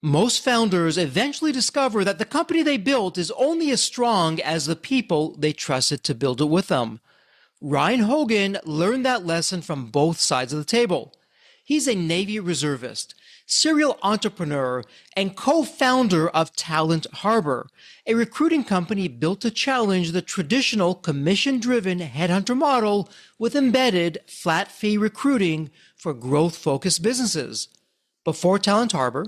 Most founders eventually discover that the company they built is only as strong as the people they trusted to build it with them. Ryan Hogan learned that lesson from both sides of the table. He's a Navy reservist, serial entrepreneur, and co-founder of Talent Harbor, a recruiting company built to challenge the traditional commission-driven headhunter model with embedded flat-fee recruiting for growth-focused businesses. Before Talent Harbor,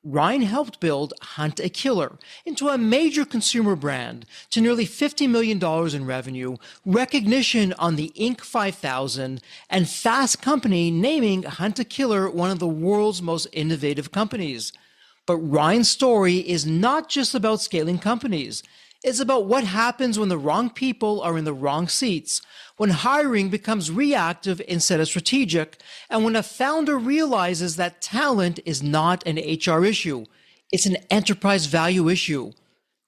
Ryan helped build Hunt a Killer into a major consumer brand to nearly $50 million in revenue, recognition on the Inc. 5000, and Fast Company naming Hunt a Killer one of the world's most innovative companies. But Ryan's story is not just about scaling companies. It's about what happens when the wrong people are in the wrong seats, when hiring becomes reactive instead of strategic, and when a founder realizes that talent is not an HR issue, it's an enterprise value issue.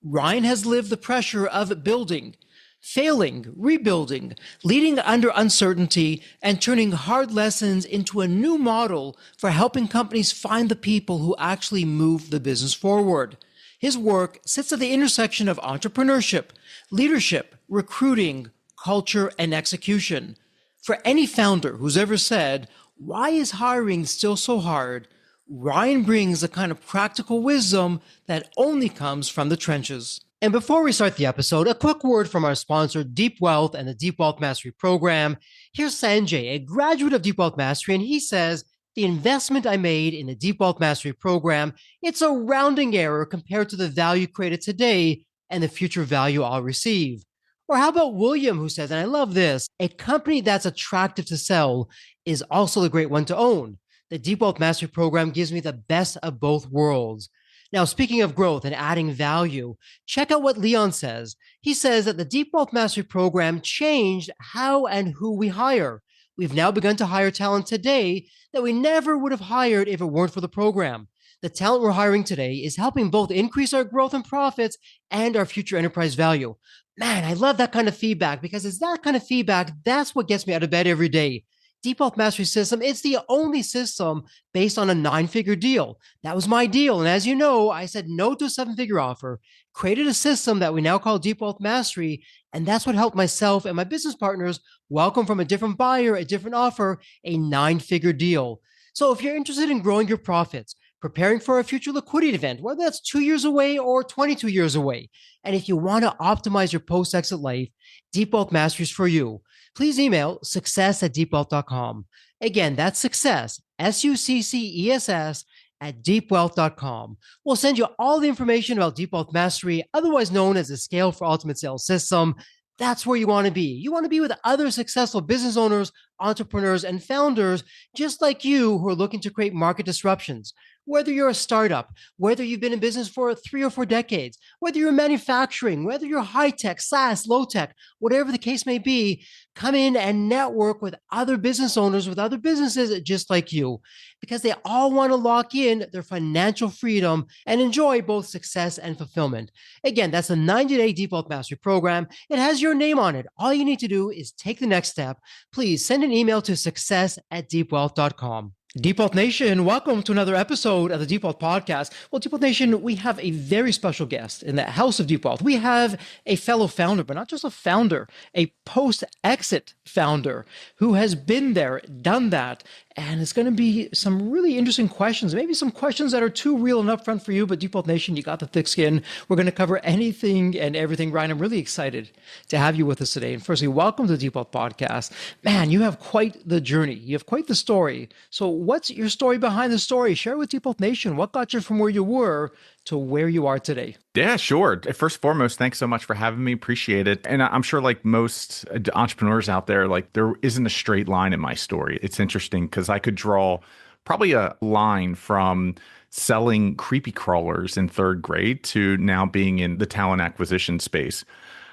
Ryan has lived the pressure of building, failing, rebuilding, leading under uncertainty, and turning hard lessons into a new model for helping companies find the people who actually move the business forward. His work sits at the intersection of entrepreneurship, leadership, recruiting, culture, and execution. For any founder who's ever said, "Why is hiring still so hard?" Ryan brings the kind of practical wisdom that only comes from the trenches. And before we start the episode, a quick word from our sponsor, Deep Wealth and the Deep Wealth Mastery Program. Here's Sanjay, a graduate of Deep Wealth Mastery, and he says, the investment I made in the Deep Wealth Mastery Program, it's a rounding error compared to the value created today and the future value I'll receive. Or how about William, who says, and I love this, a company that's attractive to sell is also a great one to own. The Deep Wealth Mastery Program gives me the best of both worlds. Now, speaking of growth and adding value, check out what Leon says. He says that the Deep Wealth Mastery Program changed how and who we hire. We've now begun to hire talent today that we never would have hired if it weren't for the program. The talent we're hiring today is helping both increase our growth and profits and our future enterprise value. Man, I love that kind of feedback because it's that kind of feedback that's what gets me out of bed every day. Deep Wealth Mastery System, it's the only system based on a 9-figure deal. That was my deal. And as you know, I said no to a 7-figure offer, created a system that we now call Deep Wealth Mastery. And that's what helped myself and my business partners welcome from a different buyer, a different offer, a 9-figure deal. So if you're interested in growing your profits, preparing for a future liquidity event, whether that's 2 years away or 22 years away, and if you want to optimize your post-exit life, Deep Wealth Mastery is for you. Please email success@deepwealth.com. Again, that's success, SUCCESS, at deepwealth.com. We'll send you all the information about Deep Wealth Mastery, otherwise known as the Scale for Ultimate Sales System. That's where you want to be. You want to be with other successful business owners, entrepreneurs, and founders just like you who are looking to create market disruptions. Whether you're a startup, whether you've been in business for 3 or 4 decades, whether you're manufacturing, whether you're high-tech, SaaS, low-tech, whatever the case may be, come in and network with other business owners, with other businesses just like you, because they all want to lock in their financial freedom and enjoy both success and fulfillment. Again, that's a 90-day Deep Wealth Mastery Program. It has your name on it. All you need to do is take the next step. Please send an email to success@deepwealth.com. Deep Wealth Nation, welcome to another episode of the Deep Wealth Podcast. Well, Deep Wealth Nation, we have a very special guest in the house of Deep Wealth. We have a fellow founder, but not just a founder, a post-exit founder who has been there, done that, and it's going to be some really interesting questions, maybe some questions that are too real and upfront for you, but Deep Wealth Nation, you got the thick skin. We're going to cover anything and everything. Ryan, I'm really excited to have you with us today. And firstly, welcome to the Deep Wealth Podcast. Man, you have quite the journey. You have quite the story. So what's your story behind the story? Share with Deep Wealth Nation. What got you from where you were to where you are today? Yeah, sure. First and foremost, thanks so much for having me. Appreciate it. And I'm sure like most entrepreneurs out there, like there isn't a straight line in my story. It's interesting because I could draw probably a line from selling creepy crawlers in 3rd grade to now being in the talent acquisition space.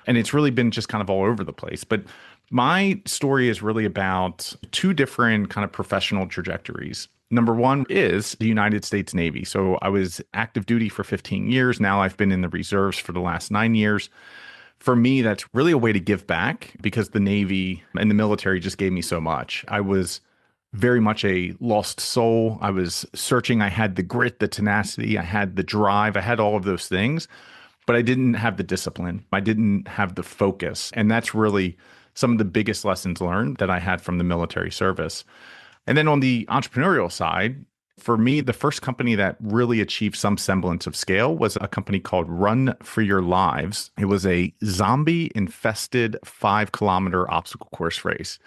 And it's really been just kind of all over the place. But my story is really about 2 different kind of professional trajectories. Number one is the United States Navy. So I was active duty for 15 years. Now I've been in the reserves for the last 9 years. For me, that's really a way to give back because the Navy and the military just gave me so much. I was very much a lost soul. I was searching. I had the grit, the tenacity, I had the drive, I had all of those things, but I didn't have the discipline. I didn't have the focus. And that's really some of the biggest lessons learned that I had from the military service. And then on the entrepreneurial side, for me, the first company that really achieved some semblance of scale was a company called Run for Your Lives. It was a zombie infested 5 kilometer obstacle course race.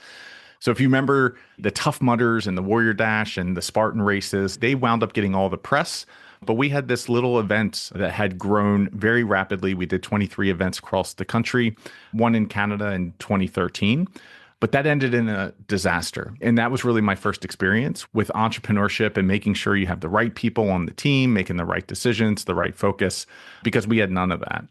So if you remember the Tough Mudders and the Warrior Dash and the Spartan races, they wound up getting all the press. But we had this little event that had grown very rapidly. We did 23 events across the country, one in Canada in 2013. But that ended in a disaster. And that was really my first experience with entrepreneurship and making sure you have the right people on the team, making the right decisions, the right focus, because we had none of that.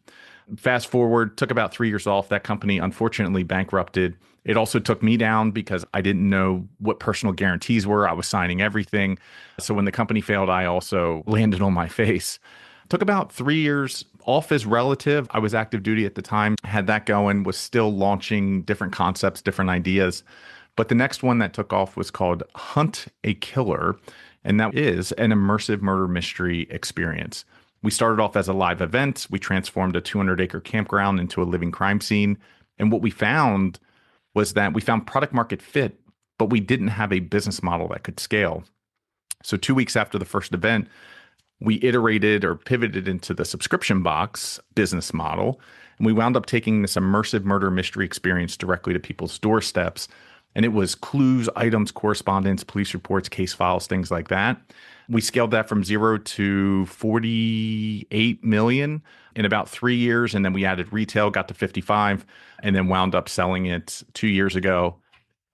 Fast forward, took about 3 years off. That company unfortunately bankrupted. It also took me down because I didn't know what personal guarantees were. I was signing everything. So when the company failed, I also landed on my face. Took about 3 years off as relative. I was active duty at the time, had that going, was still launching different concepts, different ideas. But the next one that took off was called Hunt a Killer. And that is an immersive murder mystery experience. We started off as a live event. We transformed a 200-acre campground into a living crime scene. And what we found was that we found product market fit, but we didn't have a business model that could scale. So 2 weeks after the first event, we iterated or pivoted into the subscription box business model. And we wound up taking this immersive murder mystery experience directly to people's doorsteps. And it was clues, items, correspondence, police reports, case files, things like that. We scaled that from 0 to 48 million in about 3 years. And then we added retail, got to 55, and then wound up selling it 2 years ago.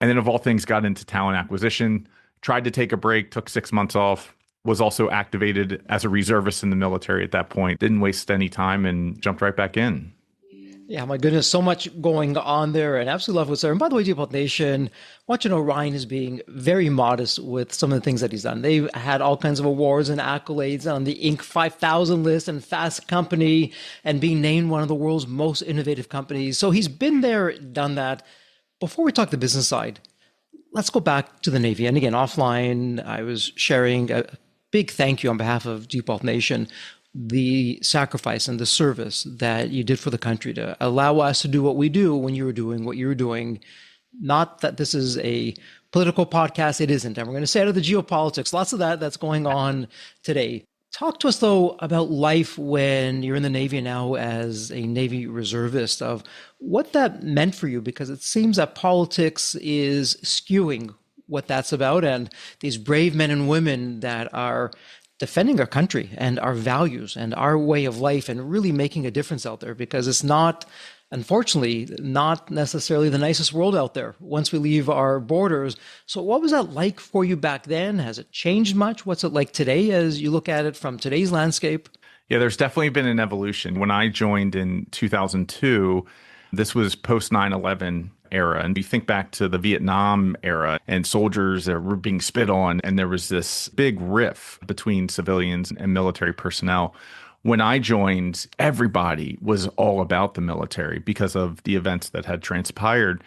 And then of all things, got into talent acquisition, tried to take a break, took 6 months off, was also activated as a reservist in the military at that point, didn't waste any time and jumped right back in. Yeah, my goodness, so much going on there, and absolutely love what's there. And by the way, Deep Health Nation, I want you to know Ryan is being very modest with some of the things that he's done. They've had all kinds of awards and accolades on the Inc. 5000 list and Fast Company, and being named one of the world's most innovative companies. So he's been there, done that. Before we talk the business side, let's go back to the Navy. And again, offline, I was sharing a big thank you on behalf of Deep Health Nation, the sacrifice and the service that you did for the country to allow us to do what we do when you were doing what you were doing. Not that this is a political podcast, it isn't. And we're going to say out of the geopolitics, lots of that's going on today. Talk to us, though, about life when you're in the Navy now as a Navy reservist, of what that meant for you, because it seems that politics is skewing what that's about, and these brave men and women that are defending our country and our values and our way of life and really making a difference out there, because it's not, unfortunately, not necessarily the nicest world out there once we leave our borders. So what was that like for you back then? Has it changed much? What's it like today as you look at it from today's landscape? Yeah, there's definitely been an evolution. When I joined in 2002, this was post 9/11 era. And you think back to the Vietnam era and soldiers that were being spit on, and there was this big rift between civilians and military personnel. When I joined, everybody was all about the military because of the events that had transpired.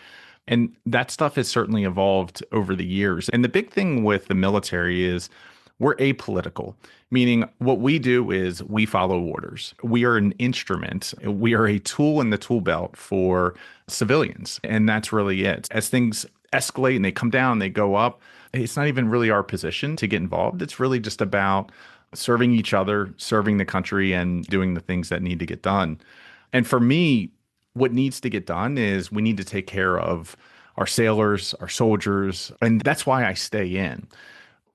And that stuff has certainly evolved over the years. And the big thing with the military is we're apolitical, meaning what we do is we follow orders. We are an instrument. We are a tool in the tool belt for civilians. And that's really it. As things escalate and they come down, they go up, it's not even really our position to get involved. It's really just about serving each other, serving the country, and doing the things that need to get done. And for me, what needs to get done is we need to take care of our sailors, our soldiers, and that's why I stay in.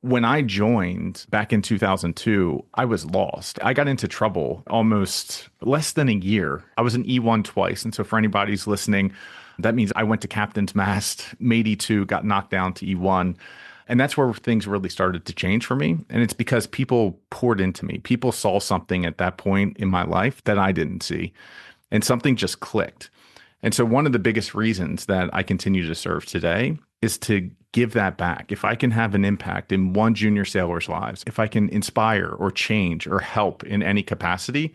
When I joined back in 2002, I was lost. I got into trouble almost less than a year. I was an E1 twice. And so for anybody who's listening, that means I went to captain's mast, made E2, got knocked down to E1. And that's where things really started to change for me. And it's because people poured into me. People saw something at that point in my life that I didn't see. And something just clicked. And so one of the biggest reasons that I continue to serve today is to give that back. If I can have an impact in one junior sailor's lives, if I can inspire or change or help in any capacity,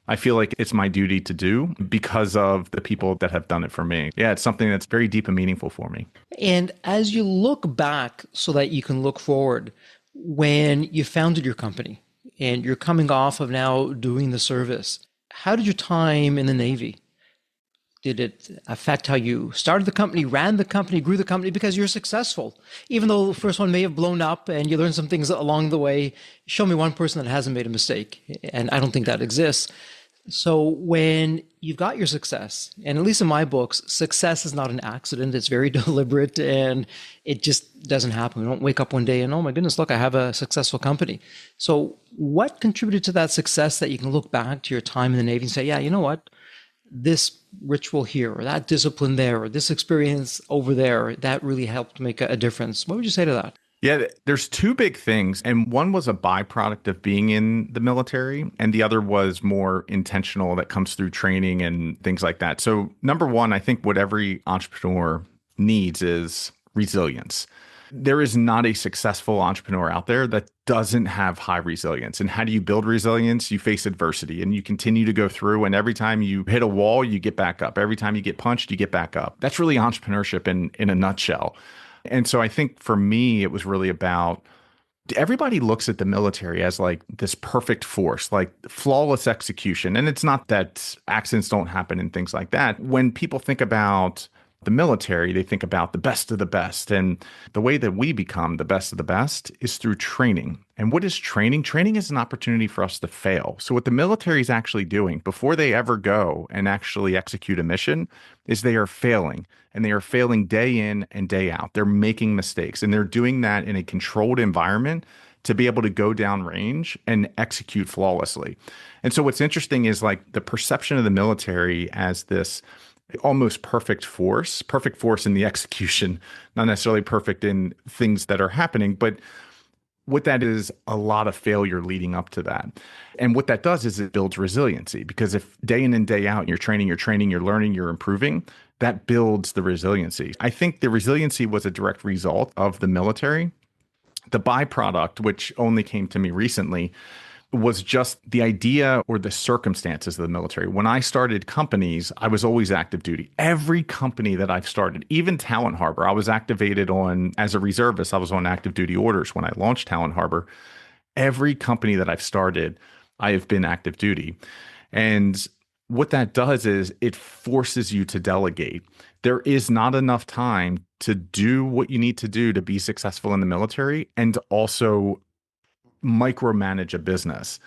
I feel like it's my duty to do because of the people that have done it for me. Yeah, it's something that's very deep and meaningful for me. And as you look back so that you can look forward, when you founded your company and you're coming off of now doing the service, how did your time in the Navy, did it affect how you started the company, ran the company, grew the company? Because you're successful. Even though the first one may have blown up and you learned some things along the way, show me one person that hasn't made a mistake. And I don't think that exists. So when you've got your success, and at least in my books, success is not an accident. It's very deliberate and it just doesn't happen. We don't wake up one day and, oh my goodness, look, I have a successful company. So what contributed to that success that you can look back to your time in the Navy and say, yeah, you know what? This ritual here, or that discipline there, or this experience over there, that really helped make a difference. What would you say to that? Yeah, there's two big things. And one was a byproduct of being in the military, and the other was more intentional that comes through training and things like that. So, number one, I think what every entrepreneur needs is resilience. There is not a successful entrepreneur out there that doesn't have high resilience. And how do you build resilience? You face adversity and you continue to go through. And every time you hit a wall, you get back up. Every time you get punched, you get back up. That's really entrepreneurship in a nutshell. And so I think for me, it was really about everybody looks at the military as like this perfect force, like flawless execution. And it's not that accidents don't happen and things like that. When people think about the military, they think about the best of the best. And the way that we become the best of the best is through training. And what is training? Training is an opportunity for us to fail. So what the military is actually doing before they ever go and actually execute a mission is they are failing. And they are failing day in and day out. They're making mistakes. And they're doing that in a controlled environment to be able to go down range and execute flawlessly. And so what's interesting is like the perception of the military as this almost perfect force in the execution, not necessarily perfect in things that are happening, but what that is a lot of failure leading up to that. And what that does is it builds resiliency, because if day in and day out you're training, you're learning, you're improving, that builds the resiliency. I think the resiliency was a direct result of the military. The byproduct, which only came to me recently, was just the idea or the circumstances of the military. When I started companies, I was always active duty. Every company that I've started, even Talent Harbor, I was activated on, as a reservist, I was on active duty orders when I launched Talent Harbor. Every company that I've started, I have been active duty. And what that does is it forces you to delegate. There is not enough time to do what you need to do to be successful in the military and to also micromanage a business.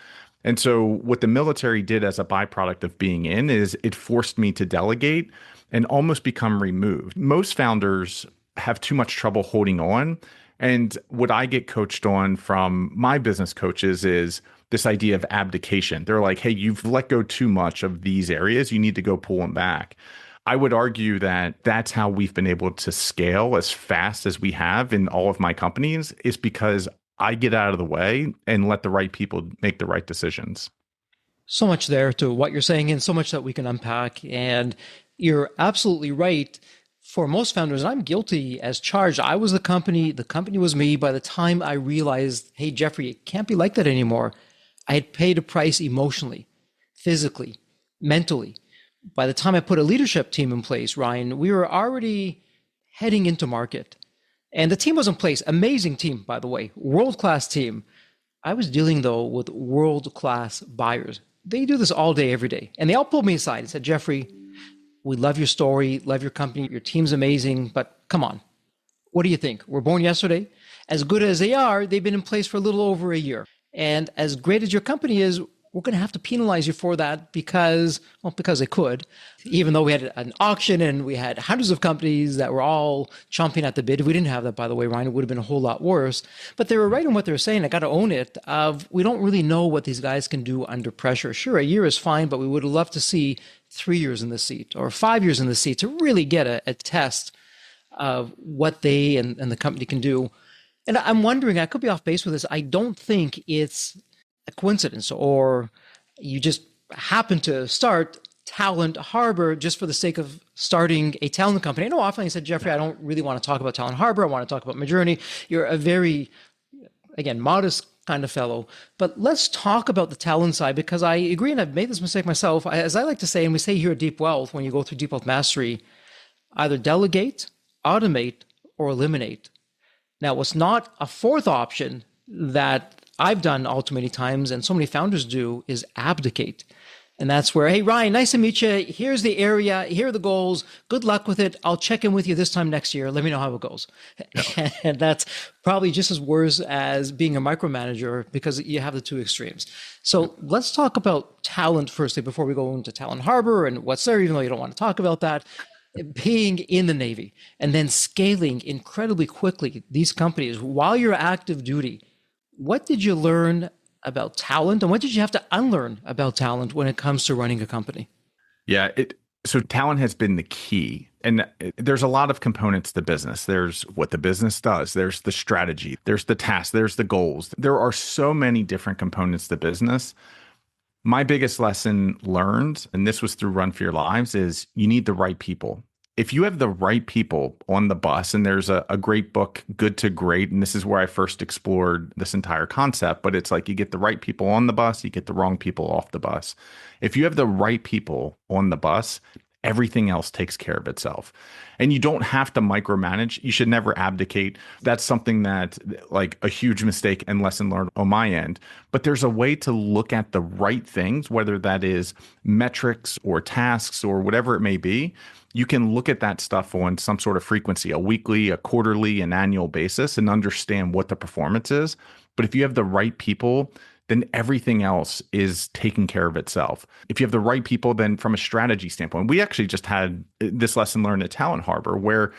And so what the military did as a byproduct of being in is it forced me to delegate and almost become removed. Most founders have too much trouble holding on. And what I get coached on from my business coaches is this idea of abdication. They're like, hey, you've let go too much of these areas. You need to go pull them back. I would argue that that's how we've been able to scale as fast as we have in all of my companies, is because I get out of the way and let the right people make the right decisions. So much there to what you're saying, and so much that we can unpack. And you're absolutely right. For most founders, and I'm guilty as charged, I was the company was me. By the time I realized, hey, Jeffrey, it can't be like that anymore, I had paid a price emotionally, physically, mentally. By the time I put a leadership team in place, Ryan, we were already heading into market. And the team was in place. Amazing team, by the way, world-class team. I was dealing, though, with world-class buyers. They do this all day, every day. And they all pulled me aside and said, Jeffrey, we love your story, love your company, your team's amazing, but come on. What do you think? We're born yesterday. As good as they are, they've been in place for a little over a year. And as great as your company is, we're going to have to penalize you for that because they could, even though we had an auction and we had hundreds of companies that were all chomping at the bid. If we didn't have that, by the way, Ryan, it would have been a whole lot worse. But they were right in what they were saying. I got to own it. We don't really know what these guys can do under pressure. Sure, a year is fine, but we would love to see 3 years in the seat or 5 years in the seat to really get a test of what they and the company can do. And I'm wondering, I could be off base with this. I don't think it's a coincidence or you just happen to start Talent Harbor just for the sake of starting a talent company. I know often I said, Jeffrey, I don't really want to talk about Talent Harbor. I want to talk about my journey. You're a very, again, modest kind of fellow. But let's talk about the talent side because I agree, and I've made this mistake myself. As I like to say, and we say here at Deep Wealth, when you go through Deep Wealth Mastery, either delegate, automate, or eliminate. Now, what's not a fourth option that I've done all too many times, and so many founders do, is abdicate. And that's where, hey, Ryan, nice to meet you. Here's the area. Here are the goals. Good luck with it. I'll check in with you this time next year. Let me know how it goes. Yeah. And that's probably just as worse as being a micromanager because you have the two extremes. So let's talk about talent firstly before we go into Talent Harbor and what's there, even though you don't want to talk about that. Being in the Navy and then scaling incredibly quickly these companies while you're active duty. What did you learn about talent and what did you have to unlearn about talent when it comes to running a company? Yeah, so talent has been the key. And there's a lot of components to business. There's what the business does. There's the strategy. There's the tasks. There's the goals. There are so many different components to business. My biggest lesson learned, and this was through Run for Your Lives, is you need the right people. If you have the right people on the bus, and there's a great book, Good to Great, and this is where I first explored this entire concept, but it's like you get the right people on the bus, you get the wrong people off the bus. If you have the right people on the bus, everything else takes care of itself. And you don't have to micromanage. You should never abdicate. That's something that like a huge mistake and lesson learned on my end. But there's a way to look at the right things, whether that is metrics or tasks or whatever it may be. You can look at that stuff on some sort of frequency, a weekly, a quarterly, an annual basis, and understand what the performance is. But if you have the right people, then everything else is taking care of itself. If you have the right people, then from a strategy standpoint, we actually just had this lesson learned at Talent Harbor where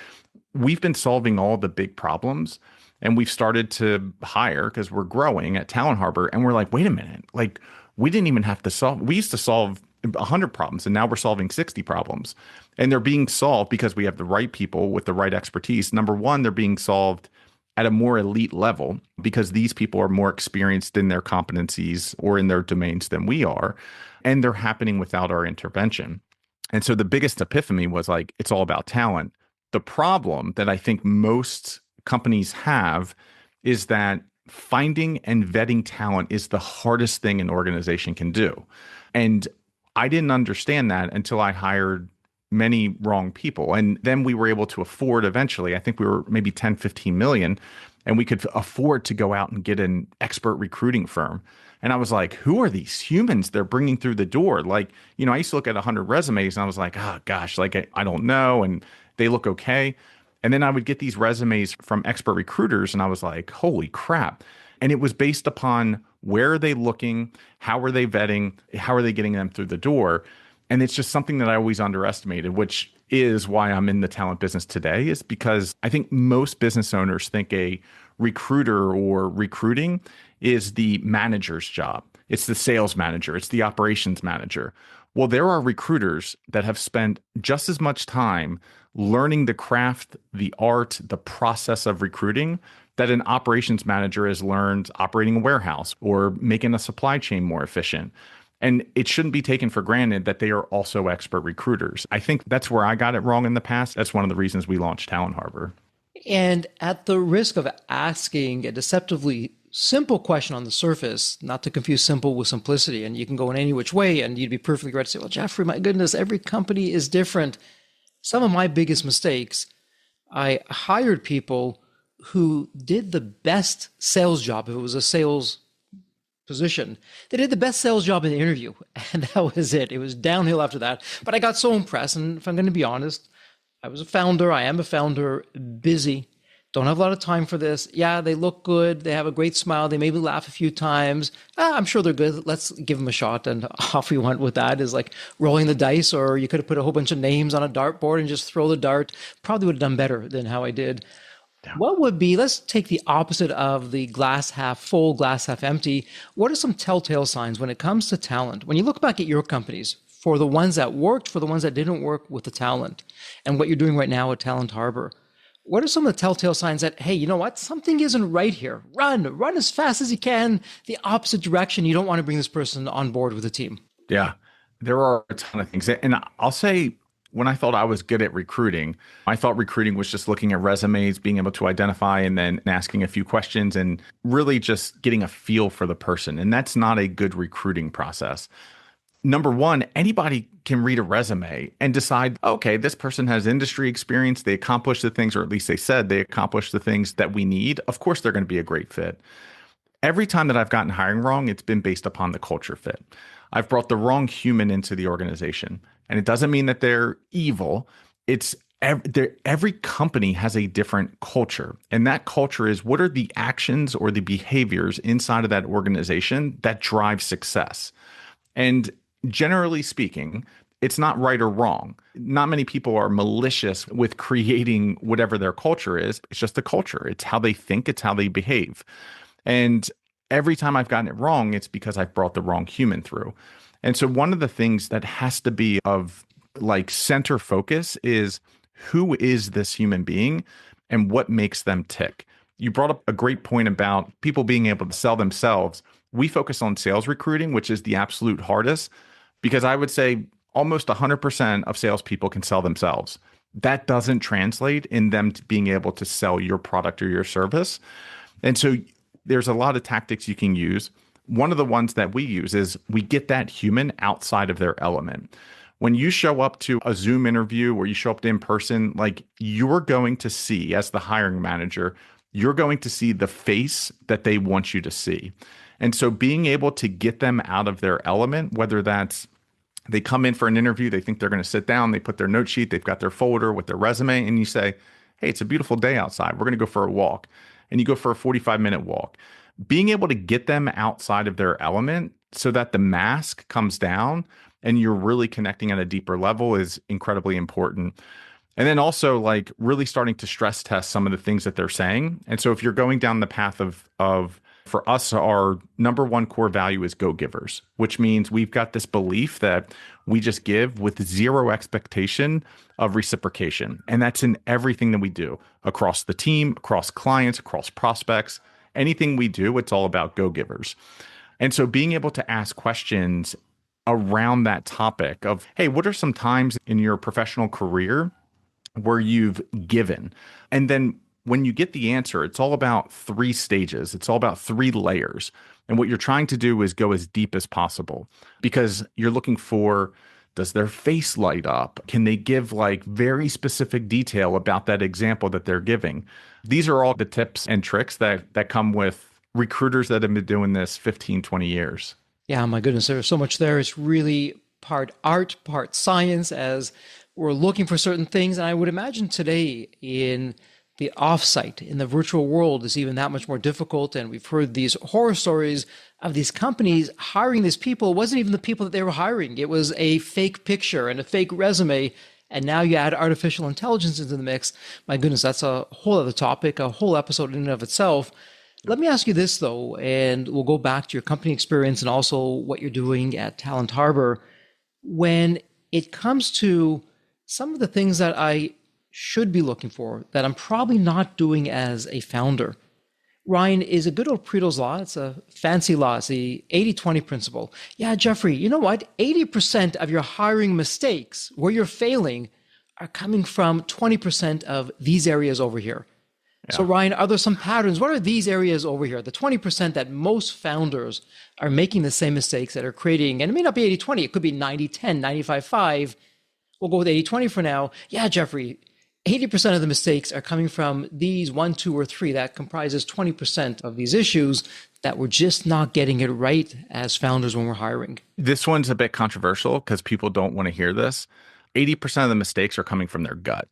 we've been solving all the big problems and we've started to hire because we're growing at Talent Harbor. And we're like, wait a minute, like we didn't even have to solve, we used to solve 100 problems and now we're solving 60 problems. And they're being solved because we have the right people with the right expertise. Number one, they're being solved at a more elite level because these people are more experienced in their competencies or in their domains than we are. And they're happening without our intervention. And so the biggest epiphany was like, it's all about talent. The problem that I think most companies have is that finding and vetting talent is the hardest thing an organization can do. And I didn't understand that until I hired many wrong people. And then we were able to afford eventually, I think we were maybe 10, 15 million, and we could afford to go out and get an expert recruiting firm. And I was like, who are these humans they're bringing through the door? Like, you know, I used to look at 100 resumes and I was like, oh gosh, like I don't know. And they look okay. And then I would get these resumes from expert recruiters and I was like, holy crap. And it was based upon where are they looking? How are they vetting? How are they getting them through the door? And it's just something that I always underestimated, which is why I'm in the talent business today, is because I think most business owners think a recruiter or recruiting is the manager's job. It's the sales manager. It's the operations manager. Well, there are recruiters that have spent just as much time learning the craft, the art, the process of recruiting that an operations manager has learned operating a warehouse or making a supply chain more efficient. And it shouldn't be taken for granted that they are also expert recruiters. I think that's where I got it wrong in the past. That's one of the reasons we launched Talent Harbor. And at the risk of asking a deceptively simple question on the surface, not to confuse simple with simplicity, and you can go in any which way, and you'd be perfectly right to say, well, Jeffrey, my goodness, every company is different. Some of my biggest mistakes, I hired people who did the best sales job. If it was a sales position, they did the best sales job in the interview, and that was it. It was downhill after that. But I got so impressed, and if I'm going to be honest, I was a founder. I am a founder, busy, don't have a lot of time for this. Yeah, they look good. They have a great smile. They maybe laugh a few times. I'm sure they're good. Let's give them a shot. And off we went with that, is like rolling the dice, or you could have put a whole bunch of names on a dartboard and just throw the dart. Probably would have done better than how I did. What would be, let's take the opposite of the glass half full, glass half empty. What are some telltale signs when it comes to talent? When you look back at your companies, for the ones that worked, for the ones that didn't work with the talent, and what you're doing right now at Talent Harbor, what are some of the telltale signs that, hey, you know what? Something isn't right here. Run as fast as you can, the opposite direction. You don't want to bring this person on board with the team. Yeah, there are a ton of things. And I'll say when I thought I was good at recruiting, I thought recruiting was just looking at resumes, being able to identify and then asking a few questions and really just getting a feel for the person. And that's not a good recruiting process. Number one, anybody can read a resume and decide, okay, this person has industry experience. They accomplished the things, or at least they said they accomplished the things that we need. Of course, they're going to be a great fit. Every time that I've gotten hiring wrong, it's been based upon the culture fit. I've brought the wrong human into the organization. And it doesn't mean that they're evil. It's every company has a different culture. And that culture is, what are the actions or the behaviors inside of that organization that drive success? And generally speaking, it's not right or wrong. Not many people are malicious with creating whatever their culture is. It's just the culture. It's how they think, it's how they behave. And every time I've gotten it wrong, it's because I've brought the wrong human through. And so one of the things that has to be of like center focus is, who is this human being and what makes them tick? You brought up a great point about people being able to sell themselves. We focus on sales recruiting, which is the absolute hardest, because I would say almost 100% of salespeople can sell themselves. That doesn't translate in them being able to sell your product or your service. And so there's a lot of tactics you can use. One of the ones that we use is we get that human outside of their element. When you show up to a Zoom interview or you show up to in person, like, you're going to see, as the hiring manager, you're going to see the face that they want you to see. And so being able to get them out of their element, whether that's they come in for an interview, they think they're going to sit down, they put their note sheet, they've got their folder with their resume, and you say, hey, it's a beautiful day outside. We're going to go for a walk. And you go for a 45-minute walk. Being able to get them outside of their element so that the mask comes down and you're really connecting at a deeper level is incredibly important. And then also, like, really starting to stress test some of the things that they're saying. And so if you're going down the path of for us, our number one core value is go-givers, which means we've got this belief that we just give with zero expectation of reciprocation. And that's in everything that we do across the team, across clients, across prospects. Anything we do, it's all about go-givers. And so being able to ask questions around that topic of, hey, what are some times in your professional career where you've given? And then when you get the answer, it's all about 3 stages. It's all about 3 layers. And what you're trying to do is go as deep as possible, because you're looking for, does their face light up? Can they give like very specific detail about that example that they're giving? These are all the tips and tricks that come with recruiters that have been doing this 15, 20 years. Yeah, my goodness, there's so much there. It's really part art, part science, as we're looking for certain things. And I would imagine today in the offsite, in the virtual world, is even that much more difficult. And we've heard these horror stories of these companies hiring these people. It wasn't even the people that they were hiring. It was a fake picture and a fake resume. And now you add artificial intelligence into the mix. My goodness, that's a whole other topic, a whole episode in and of itself. Let me ask you this, though, and we'll go back to your company experience and also what you're doing at Talent Harbor. When it comes to some of the things that I should be looking for that I'm probably not doing as a founder, Ryan, is a good old Pareto's law. It's a fancy law. It's the 80-20 principle. Yeah, Jeffrey, you know what? 80% of your hiring mistakes, where you're failing, are coming from 20% of these areas over here. Yeah. So Ryan, are there some patterns? What are these areas over here? The 20% that most founders are making the same mistakes that are creating, and it may not be 80-20, it could be 90-10, 95-5. We'll go with 80-20 for now. Yeah, Jeffrey, 80% of the mistakes are coming from these 1, 2, or 3. That comprises 20% of these issues that we're just not getting it right as founders when we're hiring. This one's a bit controversial because people don't want to hear this. 80% of the mistakes are coming from their gut.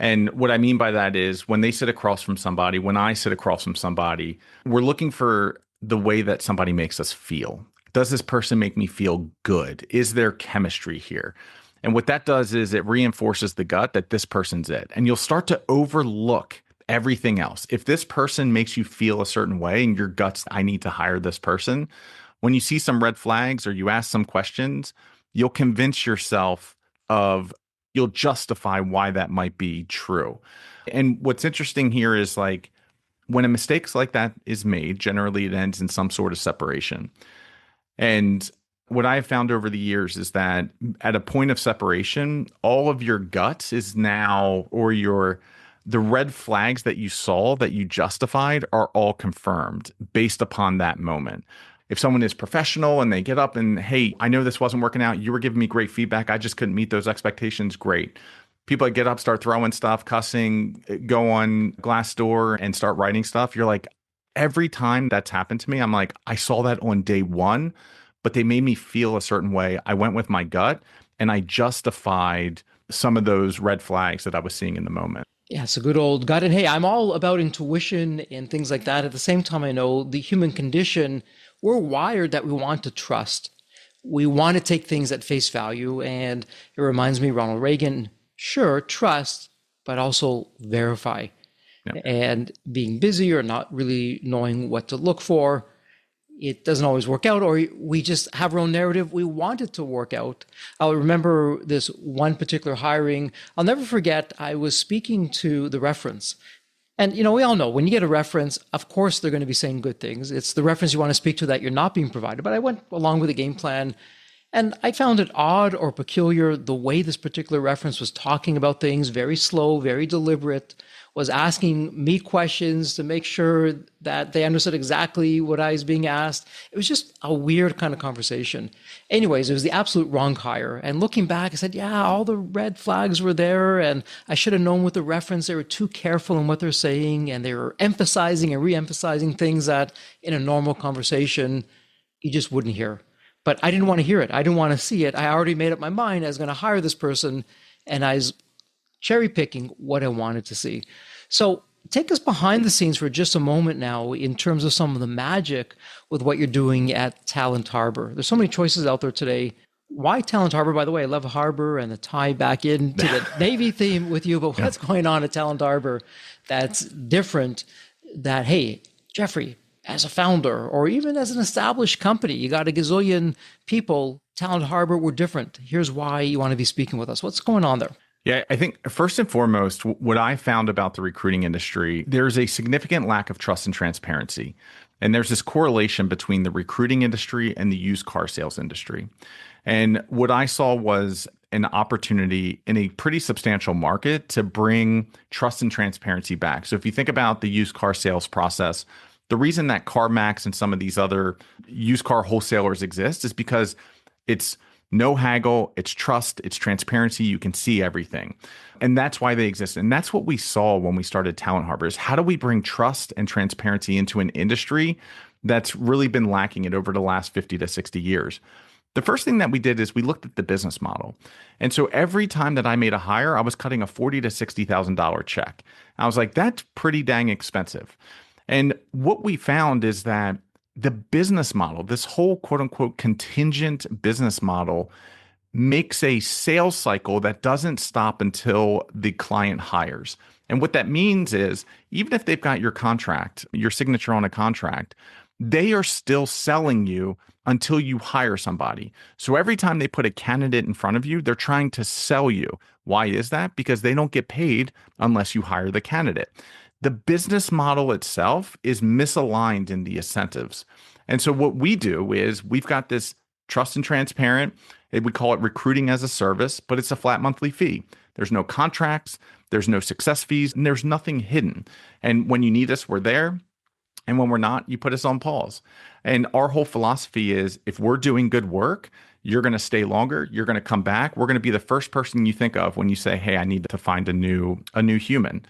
And what I mean by that is when they sit across from somebody, when I sit across from somebody, we're looking for the way that somebody makes us feel. Does this person make me feel good? Is there chemistry here? And what that does is it reinforces the gut that this person's it. And you'll start to overlook everything else. If this person makes you feel a certain way and your gut's, I need to hire this person, when you see some red flags or you ask some questions, you'll convince yourself you'll justify why that might be true. And what's interesting here is, like, when a mistake like that is made, generally it ends in some sort of separation. And what I have found over the years is that at a point of separation, all of your gut is now, or the red flags that you saw that you justified are all confirmed based upon that moment. If someone is professional and they get up and, hey, I know this wasn't working out. You were giving me great feedback. I just couldn't meet those expectations. Great. People that get up, start throwing stuff, cussing, go on Glassdoor and start writing stuff. You're like, every time that's happened to me, I'm like, I saw that on day one, but they made me feel a certain way. I went with my gut and I justified some of those red flags that I was seeing in the moment. Yeah, it's a good old gut. And hey, I'm all about intuition and things like that. At the same time, I know the human condition, we're wired that we want to trust. We want to take things at face value. And it reminds me, Ronald Reagan, sure, trust, but also verify. Yeah. And being busy or not really knowing what to look for, it doesn't always work out, or we just have our own narrative. We want it to work out. I'll remember this one particular hiring. I'll never forget, I was speaking to the reference. And, we all know when you get a reference, of course, they're going to be saying good things. It's the reference you want to speak to that you're not being provided. But I went along with the game plan. And I found it odd or peculiar the way this particular reference was talking about things, very slow, very deliberate, was asking me questions to make sure that they understood exactly what I was being asked. It was just a weird kind of conversation. Anyways, it was the absolute wrong hire. And looking back, I said, yeah, all the red flags were there. And I should have known with the reference, they were too careful in what they're saying. And they were emphasizing and re-emphasizing things that in a normal conversation, you just wouldn't hear. But I didn't want to hear it. I didn't want to see it. I already made up my mind I was going to hire this person, and I was cherry picking what I wanted to see. So take us behind the scenes for just a moment now in terms of some of the magic with what you're doing at Talent Harbor. There's so many choices out there today. Why Talent Harbor? By the way, I love Harbor and the tie back into the Navy theme with you, but what's going on at Talent Harbor that's different that, hey, Jeffrey, as a founder or even as an established company, you got a gazillion people, Talent Harbor, we're different. Here's why you want to be speaking with us. What's going on there? Yeah, I think first and foremost, what I found about the recruiting industry, there's a significant lack of trust and transparency. And there's this correlation between the recruiting industry and the used car sales industry. And what I saw was an opportunity in a pretty substantial market to bring trust and transparency back. So if you think about the used car sales process, the reason that CarMax and some of these other used car wholesalers exist is because it's no haggle, it's trust, it's transparency. You can see everything. And that's why they exist. And that's what we saw when we started Talent Harbor is how do we bring trust and transparency into an industry that's really been lacking it over the last 50 to 60 years. The first thing that we did is we looked at the business model. And so every time that I made a hire, I was cutting a $40,000 to $60,000 check. I was like, that's pretty dang expensive. And what we found is that the business model, this whole quote unquote contingent business model, makes a sales cycle that doesn't stop until the client hires. And what that means is even if they've got your contract, your signature on a contract, they are still selling you until you hire somebody. So every time they put a candidate in front of you, they're trying to sell you. Why is that? Because they don't get paid unless you hire the candidate. The business model itself is misaligned in the incentives. And so what we do is we've got this trust and transparent, we call it recruiting as a service, but it's a flat monthly fee. There's no contracts, there's no success fees, and there's nothing hidden. And when you need us, we're there. And when we're not, you put us on pause. And our whole philosophy is if we're doing good work, you're going to stay longer, you're going to come back. We're going to be the first person you think of when you say, hey, I need to find a new human.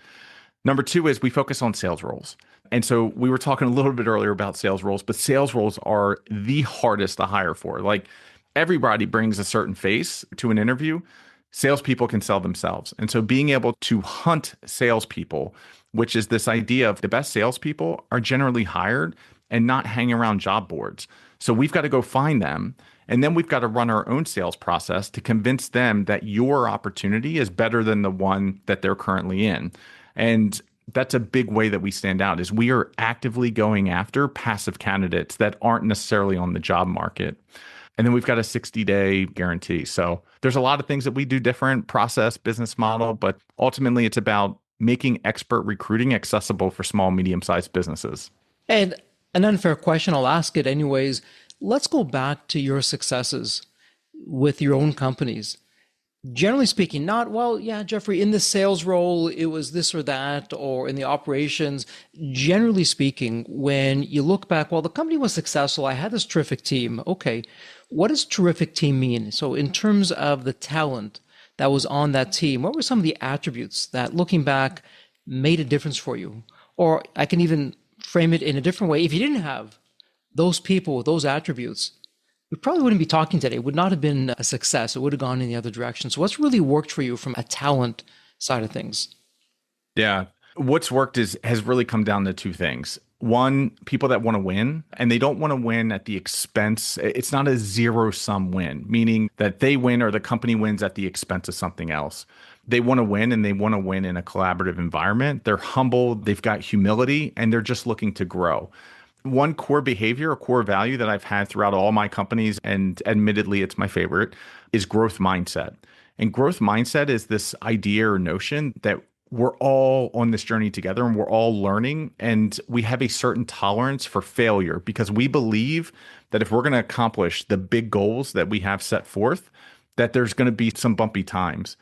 Number two is we focus on sales roles. And so we were talking a little bit earlier about sales roles, but sales roles are the hardest to hire for. Like everybody brings a certain face to an interview. Salespeople can sell themselves. And so being able to hunt salespeople, which is this idea of the best salespeople are generally hired and not hanging around job boards. So we've got to go find them. And then we've got to run our own sales process to convince them that your opportunity is better than the one that they're currently in. And that's a big way that we stand out is we are actively going after passive candidates that aren't necessarily on the job market. And then we've got a 60-day guarantee. So there's a lot of things that we do different, process, business model, but ultimately it's about making expert recruiting accessible for small, medium-sized businesses. And an unfair question, I'll ask it anyways. Let's go back to your successes with your own companies. Generally speaking, not, well, yeah, Jeffrey, in the sales role, it was this or that, or in the operations. Generally speaking, when you look back, well, the company was successful. I had this terrific team. Okay. What does terrific team mean? So, in terms of the talent that was on that team, what were some of the attributes that looking back made a difference for you? Or I can even frame it in a different way. If you didn't have those people with those attributes, we probably wouldn't be talking today. It would not have been a success. It would have gone in the other direction. So what's really worked for you from a talent side of things? Yeah. What's worked has really come down to two things. One, people that want to win, and they don't want to win at the expense. It's not a zero sum win, meaning that they win or the company wins at the expense of something else. They want to win and they want to win in a collaborative environment. They're humble, they've got humility, and they're just looking to grow. One core behavior, a core value that I've had throughout all my companies, and admittedly it's my favorite, is growth mindset. And growth mindset is this idea or notion that we're all on this journey together and we're all learning, and we have a certain tolerance for failure because we believe that if we're going to accomplish the big goals that we have set forth, that there's going to be some bumpy times.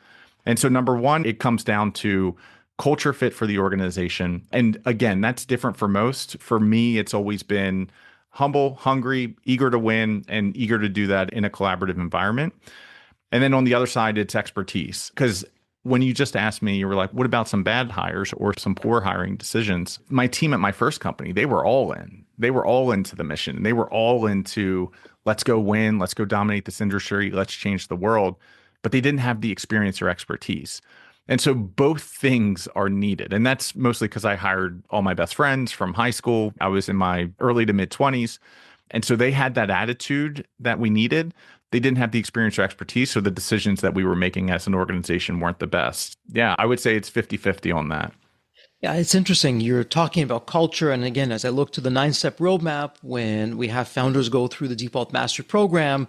And so number one, it comes down to culture fit for the organization. And again, that's different for most. For me, it's always been humble, hungry, eager to win, and eager to do that in a collaborative environment. And then on the other side, it's expertise. Because when you just asked me, you were like, what about some bad hires or some poor hiring decisions? My team at my first company, they were all in. They were all into the mission. They were all into, let's go win, let's go dominate this industry, let's change the world. But they didn't have the experience or expertise. And so both things are needed. And that's mostly because I hired all my best friends from high school. I was in my early to mid 20s. And so they had that attitude that we needed. They didn't have the experience or expertise. So the decisions that we were making as an organization weren't the best. Yeah, I would say it's 50-50 on that. Yeah, it's interesting. You're talking about culture. And again, as I look to the 9-step roadmap, when we have founders go through the default mastery program,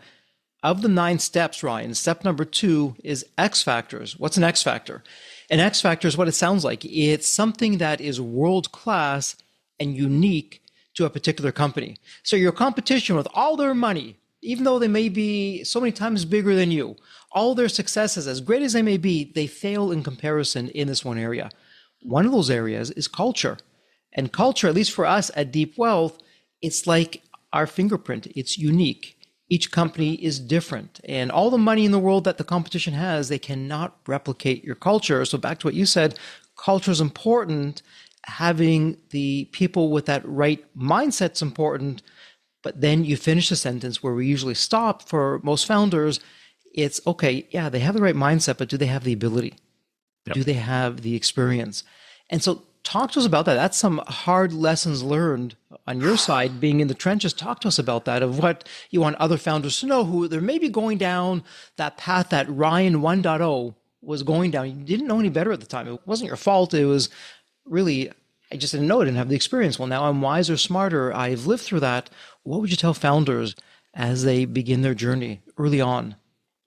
of the 9 steps, Ryan, step number 2 is X factors. What's an X factor? An X factor is what it sounds like. It's something that is world class and unique to a particular company. So your competition, with all their money, even though they may be so many times bigger than you, all their successes, as great as they may be, they fail in comparison in this one area. One of those areas is culture. And culture, at least for us at Deep Wealth, it's like our fingerprint. It's unique. Each company is different, and all the money in the world that the competition has, they cannot replicate your culture. So back to what you said, culture is important. Having the people with that right mindset is important. But then you finish the sentence where we usually stop for most founders. It's okay, yeah, they have the right mindset, but do they have the ability? Yep. Do they have the experience? And so talk to us about that. That's some hard lessons learned on your side, being in the trenches. Talk to us about that, of what you want other founders to know who they're maybe going down that path that Ryan 1.0 was going down. You didn't know any better at the time. It wasn't your fault. It was really, I just didn't know. I didn't have the experience. Well, now I'm wiser, smarter. I've lived through that. What would you tell founders as they begin their journey early on?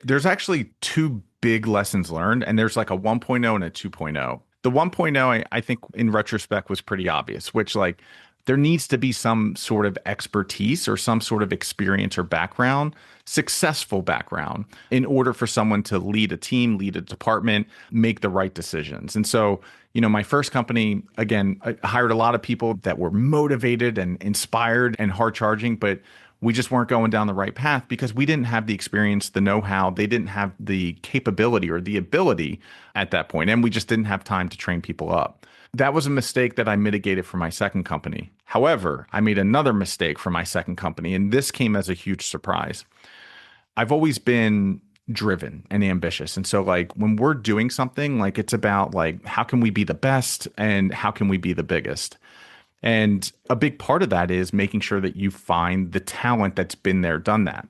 There's actually 2 big lessons learned, and there's like a 1.0 and a 2.0. The 1.0, I think in retrospect was pretty obvious, which like there needs to be some sort of expertise or some sort of experience or background, successful background, in order for someone to lead a team, lead a department, make the right decisions. And so, my first company, again, I hired a lot of people that were motivated and inspired and hard charging, but we just weren't going down the right path because we didn't have the experience, the know-how. They didn't have the capability or the ability at that point, and we just didn't have time to train people up. That was a mistake that I mitigated for my second company. However, I made another mistake for my second company, and this came as a huge surprise. I've always been driven and ambitious. And so like when we're doing something, like it's about like, how can we be the best and how can we be the biggest? And a big part of that is making sure that you find the talent that's been there, done that.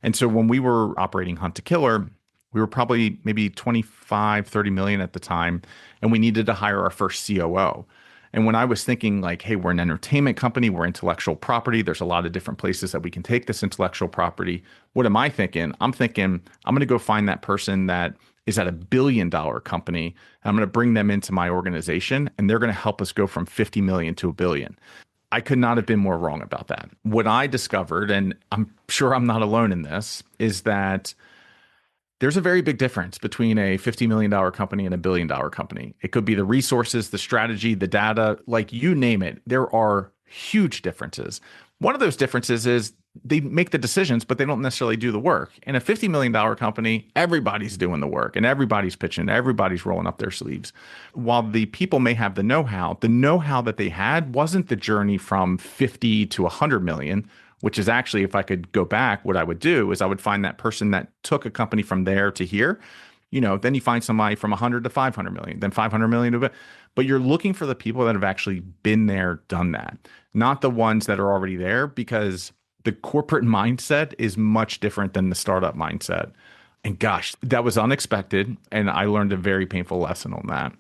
And so when we were operating Hunt to Killer, we were probably maybe 25, 30 million at the time, and we needed to hire our first COO. And when I was thinking like, hey, we're an entertainment company, we're intellectual property, there's a lot of different places that we can take this intellectual property. What am I thinking? I'm thinking, I'm going to go find that person that is at $1 billion company. And I'm going to bring them into my organization, and they're going to help us go from 50 million to $1 billion. I could not have been more wrong about that. What I discovered, and I'm sure I'm not alone in this, is that there's a very big difference between a $50 million company and a $1 billion company. It could be the resources, the strategy, the data, like you name it. There are huge differences. One of those differences is they make the decisions, but they don't necessarily do the work. In a $50 million company, everybody's doing the work and everybody's pitching, everybody's rolling up their sleeves. While the people may have the know-how that they had wasn't the journey from 50 to 100 million, which is actually, if I could go back, what I would do is I would find that person that took a company from there to here. Then you find somebody from 100 to 500 million, then 500 million to, but you're looking for the people that have actually been there, done that, not the ones that are already there, because the corporate mindset is much different than the startup mindset. And gosh, that was unexpected. And I learned a very painful lesson on that.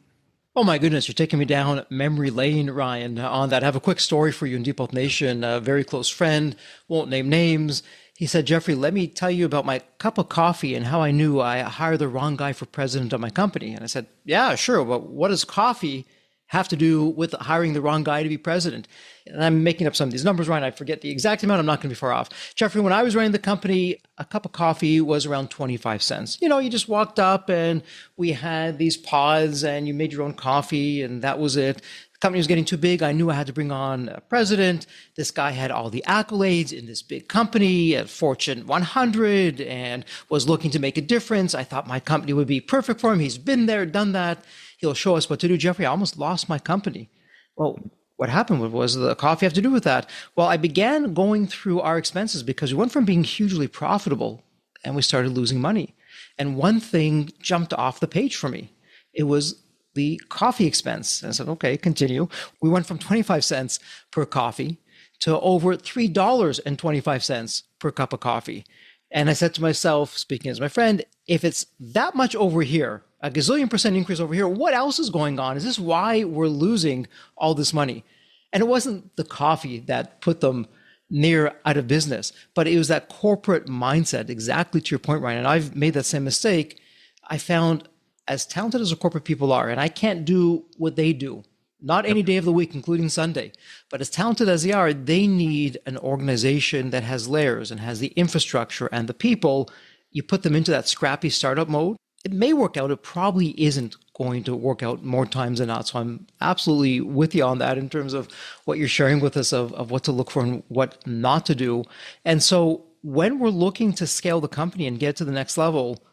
Oh my goodness, you're taking me down memory lane, Ryan, on that. I have a quick story for you in Depot Nation. A very close friend, won't name names. He said, Jeffrey, let me tell you about my cup of coffee and how I knew I hired the wrong guy for president of my company. And I said, yeah, sure. But what does coffee have to do with hiring the wrong guy to be president? And I'm making up some of these numbers, Ryan. I forget the exact amount. I'm not going to be far off. Jeffrey, when I was running the company, a cup of coffee was around 25 cents. You just walked up and we had these pods and you made your own coffee and that was it. The company was getting too big. I knew I had to bring on a president. This guy had all the accolades in this big company at Fortune 100 and was looking to make a difference. I thought my company would be perfect for him. He's been there, done that. He'll show us what to do. Jeffrey, I almost lost my company. Well, what happened was the coffee have to do with that? Well, I began going through our expenses because we went from being hugely profitable and we started losing money. And one thing jumped off the page for me. It was the coffee expense. And I said, okay, continue. We went from 25 cents per coffee to over $3.25 per cup of coffee. And I said to myself, speaking as my friend, if it's that much over here, a gazillion percent increase over here, what else is going on? Is this why we're losing all this money? And it wasn't the coffee that put them near out of business, but it was that corporate mindset, exactly to your point, Ryan. And I've made that same mistake. I found as talented as the corporate people are, and I can't do what they do, not any day of the week, including Sunday, but as talented as they are, they need an organization that has layers and has the infrastructure and the people. You put them into that scrappy startup mode, it may work out. It probably isn't going to work out more times than not. So I'm absolutely with you on that in terms of what you're sharing with us of what to look for and what not to do. And so when we're looking to scale the company and get to the next level,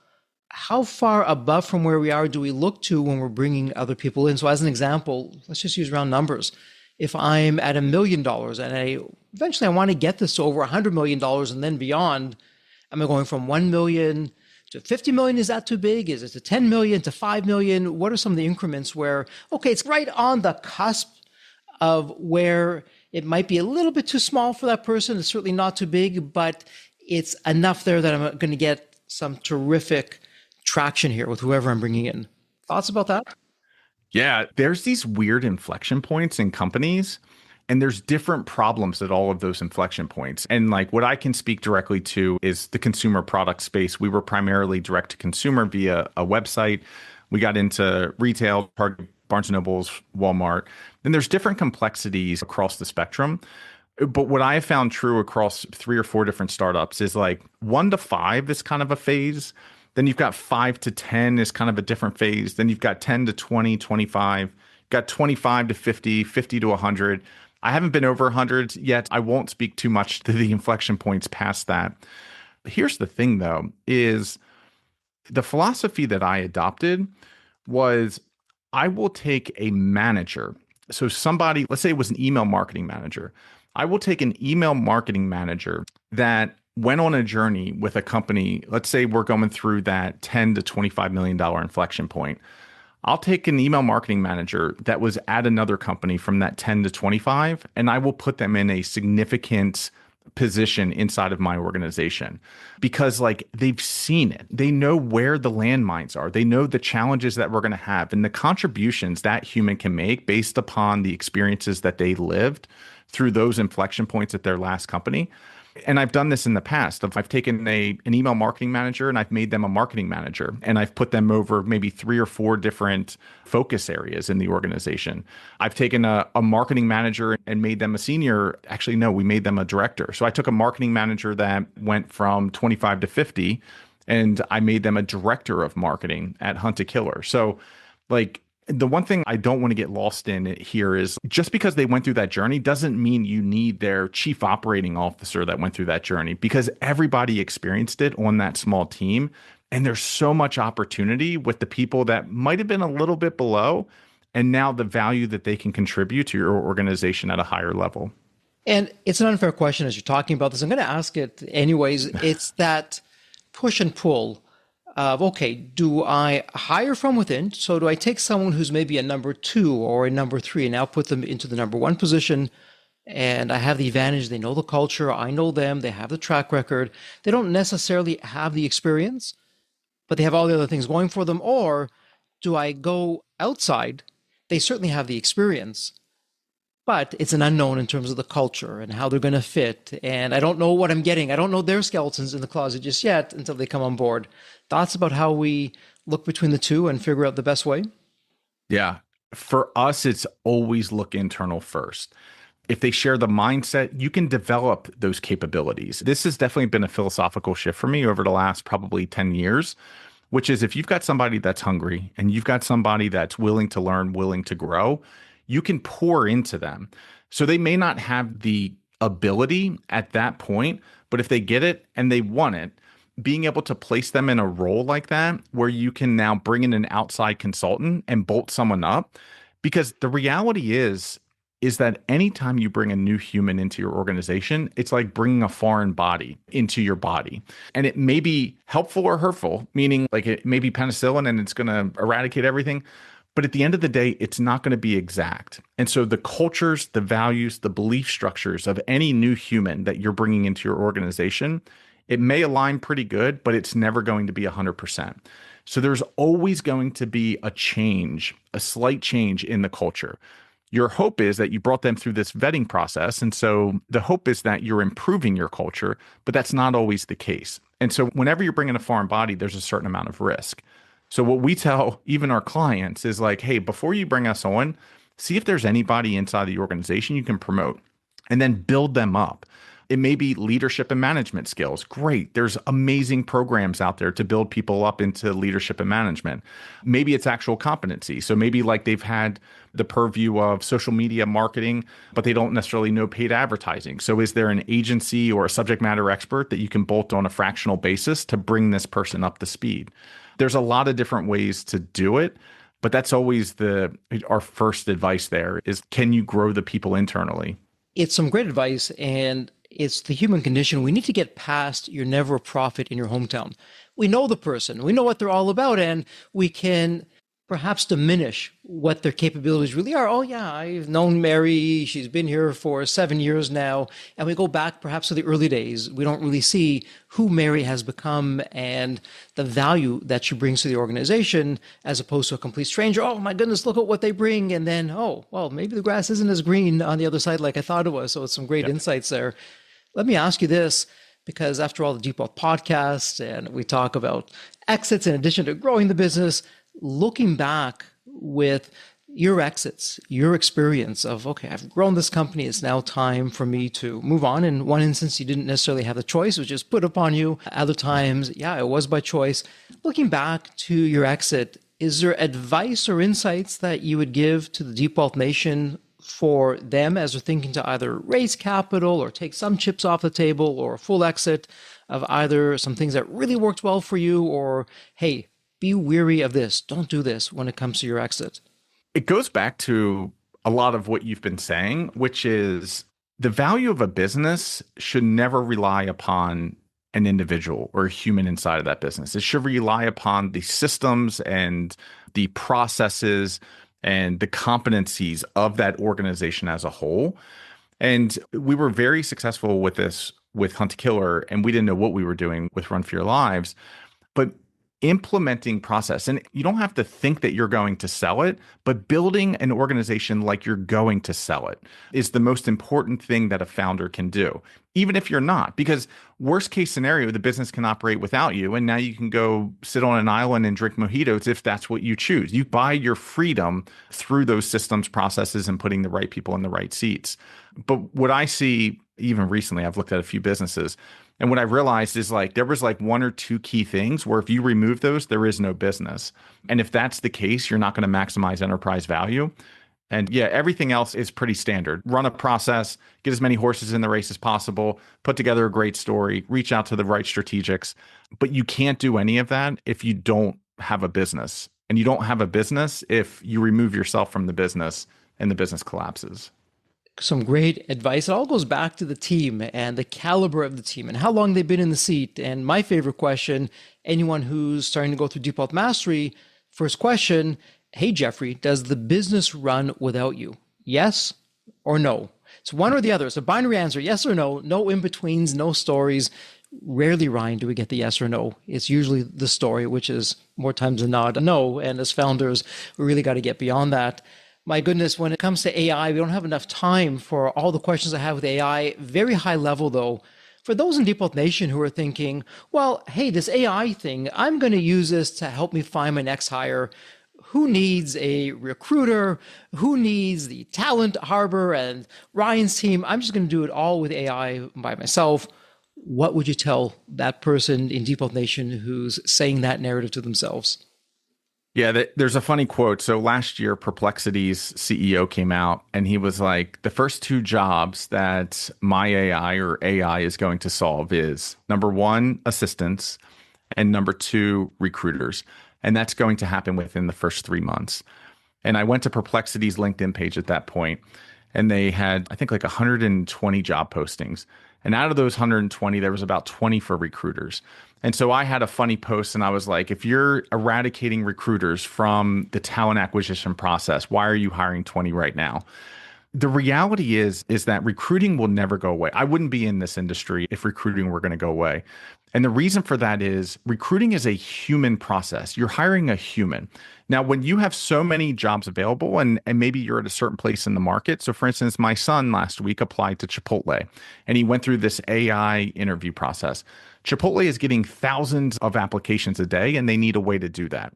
how far above from where we are do we look to when we're bringing other people in? So as an example, let's just use round numbers. If I'm at $1 million and eventually I want to get this to over $100 million and then beyond, am I going from 1 million to 50 million? Is that too big? Is it to 10 million, to 5 million? What are some of the increments where, okay, it's right on the cusp of where it might be a little bit too small for that person. It's certainly not too big, but it's enough there that I'm going to get some terrific traction here with whoever I'm bringing in. Thoughts about that? Yeah, there's these weird inflection points in companies. And there's different problems at all of those inflection points. And like what I can speak directly to is the consumer product space. We were primarily direct to consumer via a website. We got into retail, Target, Barnes & Noble's, Walmart. And there's different complexities across the spectrum. But what I have found true across 3 or 4 different startups is like 1 to 5 is kind of a phase. Then you've got 5 to 10 is kind of a different phase. Then you've got 10 to 20, 25, got 25 to 50, 50 to 100. I haven't been over 100 yet. I won't speak too much to the inflection points past that. Here's the thing, though, is the philosophy that I adopted was I will take a manager. So somebody, let's say it was an email marketing manager. I will take an email marketing manager that went on a journey with a company. Let's say we're going through that $10 to $25 million inflection point. I'll take an email marketing manager that was at another company from that 10 to 25, and I will put them in a significant position inside of my organization because like they've seen it. They know where the landmines are. They know the challenges that we're going to have and the contributions that human can make based upon the experiences that they lived through those inflection points at their last company. And I've done this in the past. I've taken an email marketing manager and I've made them a marketing manager, and I've put them over maybe 3 or 4 different focus areas in the organization. I've taken a marketing manager and made them a senior. Actually, no, we made them a director. So I took a marketing manager that went from 25 to 50 and I made them a director of marketing at Hunt a Killer. So like, the one thing I don't want to get lost in here is just because they went through that journey doesn't mean you need their chief operating officer that went through that journey, because everybody experienced it on that small team. And there's so much opportunity with the people that might have been a little bit below, and now the value that they can contribute to your organization at a higher level. And it's an unfair question as you're talking about this. I'm going to ask it anyways. It's that push and pull of, okay, do I hire from within? So do I take someone who's maybe a number 2 or a number 3 and now put them into the number 1 position? And I have the advantage. They know the culture. I know them. They have the track record. They don't necessarily have the experience, but they have all the other things going for them. Or do I go outside? They certainly have the experience, but it's an unknown in terms of the culture and how they're going to fit. And I don't know what I'm getting. I don't know their skeletons in the closet just yet until they come on board. Thoughts about how we look between the two and figure out the best way? Yeah. For us, it's always look internal first. If they share the mindset, you can develop those capabilities. This has definitely been a philosophical shift for me over the last probably 10 years, which is if you've got somebody that's hungry and you've got somebody that's willing to learn, willing to grow, you can pour into them. So they may not have the ability at that point, but if they get it and they want it, being able to place them in a role like that where you can now bring in an outside consultant and bolt someone up. Because the reality is that anytime you bring a new human into your organization, it's like bringing a foreign body into your body. And it may be helpful or hurtful, meaning like it may be penicillin and it's going to eradicate everything. But at the end of the day, it's not going to be exact. And so the cultures, the values, the belief structures of any new human that you're bringing into your organization, it may align pretty good, but it's never going to be 100%. So there's always going to be a change, a slight change in the culture. Your hope is that you brought them through this vetting process. And so the hope is that you're improving your culture, but that's not always the case. And so whenever you're bringing a foreign body, there's a certain amount of risk. So what we tell even our clients is like, hey, before you bring us on, see if there's anybody inside the organization you can promote and then build them up. It may be leadership and management skills. Great. There's amazing programs out there to build people up into leadership and management. Maybe it's actual competency. So maybe like they've had the purview of social media marketing, but they don't necessarily know paid advertising. So is there an agency or a subject matter expert that you can bolt on a fractional basis to bring this person up to speed? There's a lot of different ways to do it, but that's always our first advice there is, can you grow the people internally? It's some great advice, and it's the human condition. We need to get past you're never a prophet in your hometown. We know the person, we know what they're all about, and we can perhaps diminish what their capabilities really are. Oh yeah, I've known Mary, she's been here for 7 years now. And we go back perhaps to the early days. We don't really see who Mary has become and the value that she brings to the organization, as opposed to a complete stranger. Oh my goodness, look at what they bring. And then, oh, well, maybe the grass isn't as green on the other side like I thought it was. So it's some great insights there. Let me ask you this, because after all, the Deep Wealth podcast, and we talk about exits in addition to growing the business, looking back with your exits, your experience of, okay, I've grown this company. It's now time for me to move on. In one instance, you didn't necessarily have the choice. It was just put upon you. Other times, yeah, it was by choice. Looking back to your exit, is there advice or insights that you would give to the Deep Wealth Nation for them as they're thinking to either raise capital or take some chips off the table, or a full exit of either some things that really worked well for you, or, hey, be weary of this, don't do this when it comes to your exit? It goes back to a lot of what you've been saying, which is the value of a business should never rely upon an individual or a human inside of that business. It should rely upon the systems and the processes and the competencies of that organization as a whole. And we were very successful with this with Hunt a Killer, and we didn't know what we were doing with Run for Your Lives. But implementing process. And you don't have to think that you're going to sell it, but building an organization like you're going to sell it is the most important thing that a founder can do, even if you're not. Because worst case scenario, the business can operate without you. And now you can go sit on an island and drink mojitos if that's what you choose. You buy your freedom through those systems, processes, and putting the right people in the right seats. But what I see, even recently, I've looked at a few businesses, and what I realized is like there was like one or two key things where if you remove those, there is no business. And if that's the case, you're not going to maximize enterprise value. And yeah, everything else is pretty standard. Run a process, get as many horses in the race as possible, put together a great story, reach out to the right strategics. But you can't do any of that if you don't have a business. And you don't have a business if you remove yourself from the business and the business collapses. Some great advice. It all goes back to the team and the caliber of the team and how long they've been in the seat. And my favorite question, anyone who's starting to go through Deep Wealth Mastery, first question, hey, Jeffrey, does the business run without you? Yes or no? It's one or the other. It's a binary answer, yes or no, no in-betweens, no stories. Rarely, Ryan, do we get the yes or no. It's usually the story, which is more times than not a no. And as founders, we really got to get beyond that. My goodness, when it comes to AI, we don't have enough time for all the questions I have with AI. Very high level, though. For those in Deep Wealth Nation who are thinking, well, hey, this AI thing, I'm going to use this to help me find my next hire. Who needs a recruiter? Who needs the talent harbor and Ryan's team? I'm just going to do it all with AI by myself. What would you tell that person in Deep Wealth Nation who's saying that narrative to themselves? Yeah, there's a funny quote. So last year, Perplexity's CEO came out and he was like, the first two jobs that my AI or AI is going to solve is number one, assistants, and number two, recruiters. And that's going to happen within the first 3 months. And I went to Perplexity's LinkedIn page at that point, and they had, I think, like 120 job postings. And out of those 120, there was about 20 for recruiters. And so I had a funny post and I was like, if you're eradicating recruiters from the talent acquisition process, why are you hiring 20 right now? The reality is that recruiting will never go away. I wouldn't be in this industry if recruiting were going to go away. And the reason for that is recruiting is a human process. You're hiring a human. Now, when you have so many jobs available and maybe you're at a certain place in the market. So for instance, my son last week applied to Chipotle and he went through this AI interview process. Chipotle is getting thousands of applications a day and they need a way to do that.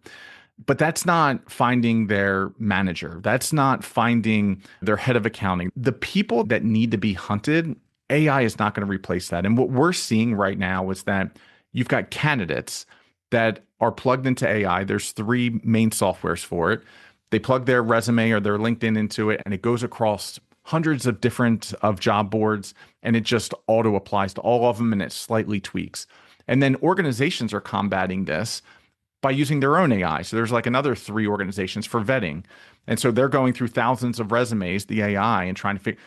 But that's not finding their manager. That's not finding their head of accounting. The people that need to be hunted, AI is not going to replace that. And what we're seeing right now is that you've got candidates that are plugged into AI. There's 3 main softwares for it. They plug their resume or their LinkedIn into it, and it goes across hundreds of different job boards, and it just auto applies to all of them, and it slightly tweaks. And then organizations are combating this by using their own AI. So there's like another 3 organizations for vetting. And so they're going through thousands of resumes, the AI, and trying to figure.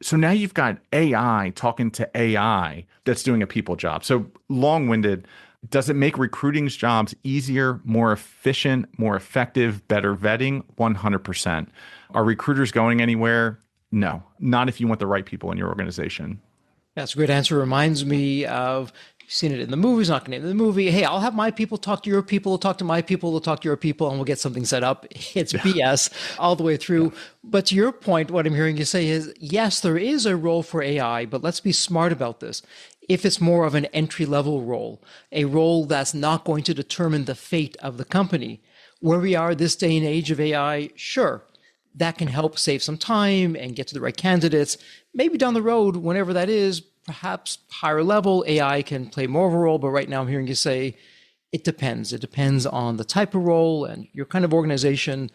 So now you've got AI talking to AI that's doing a people job. So long-winded, does it make recruiting's jobs easier, more efficient, more effective, better vetting? 100%. Are recruiters going anywhere? No, not if you want the right people in your organization. That's a great answer. Reminds me of, you've seen it in the movies, not going to name the movie. Hey, I'll have my people talk to your people, talk to my people, they'll talk to your people, and we'll get something set up. It's BS all the way through. But to your point, what I'm hearing you say is, yes, there is a role for AI, but let's be smart about this. If it's more of an entry-level role, a role that's not going to determine the fate of the company, where we are this day and age of AI, sure, that can help save some time and get to the right candidates. Maybe down the road, whenever that is, perhaps higher level, AI can play more of a role. But right now I'm hearing you say it depends. It depends on the type of role and your kind of organization.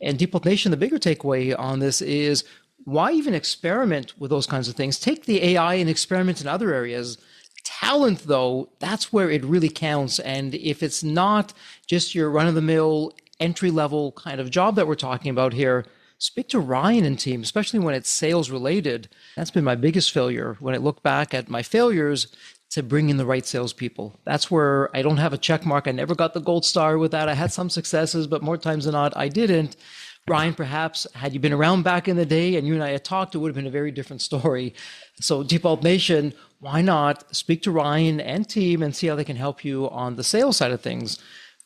And Deep Wealth Nation, the bigger takeaway on this is, why even experiment with those kinds of things? Take the AI and experiment in other areas. Talent, though, that's where it really counts. And if it's not just your run-of-the-mill, entry-level kind of job that we're talking about here, speak to Ryan and team, especially when it's sales related. That's been my biggest failure. When I look back at my failures, to bring in the right salespeople. That's where I don't have a check mark. I never got the gold star with that. I had some successes, but more times than not, I didn't. Ryan, perhaps had you been around back in the day and you and I had talked, it would have been a very different story. So Deep Wealth Nation, why not speak to Ryan and team and see how they can help you on the sales side of things?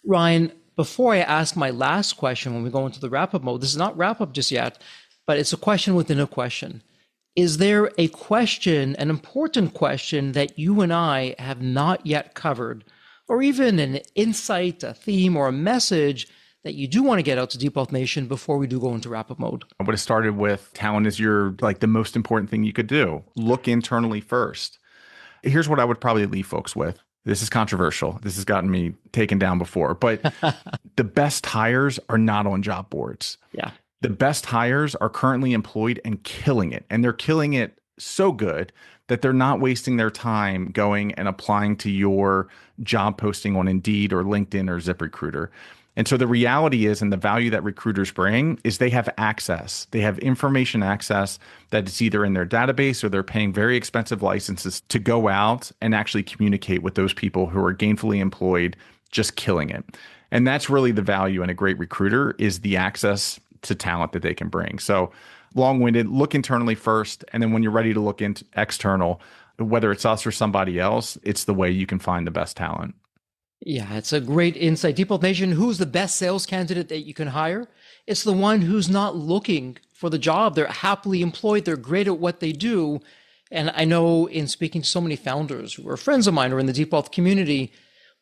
Ryan, before I ask my last question when we go into the wrap up mode, this is not wrap up just yet, but it's a question within a question. Is there a question, an important question that you and I have not yet covered, or even an insight, a theme, or a message that you do want to get out to Deep Wealth Nation before we do go into wrap up mode? I would have started with talent is your like the most important thing you could do. Look internally first. Here's what I would probably leave folks with. This is controversial. This has gotten me taken down before, but the best hires are not on job boards. Yeah. The best hires are currently employed and killing it. And they're killing it so good that they're not wasting their time going and applying to your job posting on Indeed or LinkedIn or ZipRecruiter. And so the reality is, and the value that recruiters bring is they have access. They have information access that is either in their database or they're paying very expensive licenses to go out and actually communicate with those people who are gainfully employed, just killing it. And that's really the value in a great recruiter is the access to talent that they can bring. So long-winded, look internally first. And then when you're ready to look into external, whether it's us or somebody else, it's the way you can find the best talent. Yeah, it's a great insight. Deep Wealth Nation, who's the best sales candidate that you can hire? It's the one who's not looking for the job. They're happily employed. They're great at what they do. And I know in speaking to so many founders who are friends of mine or in the Deep Wealth community,